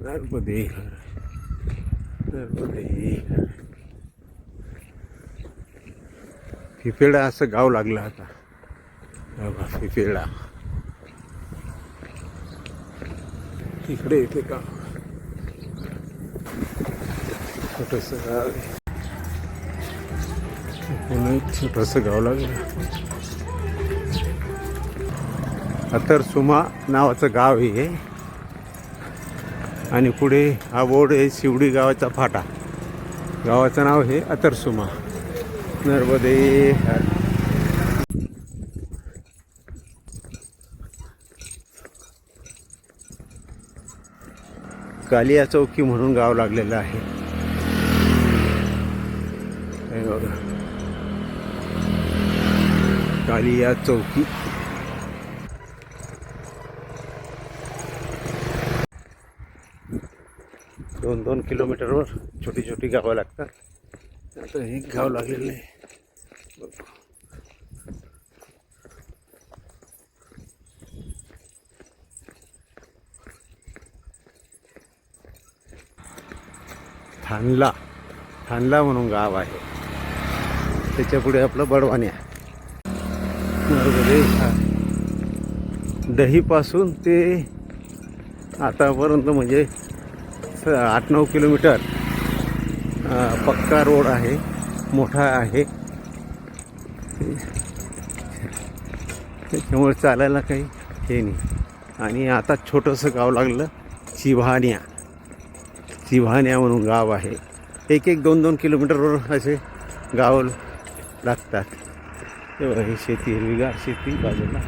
नर्मदे हर, नर्मदे हर. पिपेडा असं गाव लागलं आता. पिपेडा इकडे येते का? छोटंसं गाव आहे. पुन्हा एक छोटंसं गाव लागलं. अतरसुमा नावाचं गाव आहे आणि पुढे हा बोर्ड आहे शिवडी गावाचा फाटा. गावाचं नाव आहे अतरसुमा. नर्मदे हर. कालिया चौकी म्हणून गाव लागलेलं आहे. हे बघा, कालिया चौकी. दोन 2 किलोमीटरवर छोटी छोटी गावं लागतात. आता हे गाव लागलेलं आहे. थानला, थानला म्हणून गाव आहे. त्याच्या पुढे आपलं बडवान्या. दहीपासून ते आतापर्यंत म्हणजे 8-9 किलोमीटर पक्का रोड आहे, मोठा आहे. त्याच्यामुळे चालायला काही हे नाही. आणि आता छोटंसं गाव लागलं चिभाण्या. चिभाण्या म्हणून गाव आहे. 1-2 किलोमीटरवर असे गाव लागतात. तेव्हा ही शेती, हिरवीगार शेती बाजूला.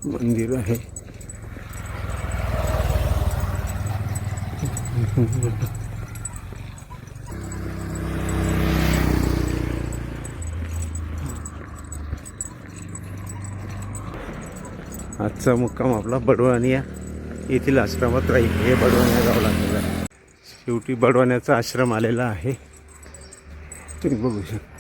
मंदिर आहे. आजचा मुक्काम आपला बडवानिया येथील आश्रमात राहील. हे बडवानिया गाव लागलेलं आहे. शेवटी बडवान्याचा आश्रम आलेला आहे. तुम्ही बघू शकता.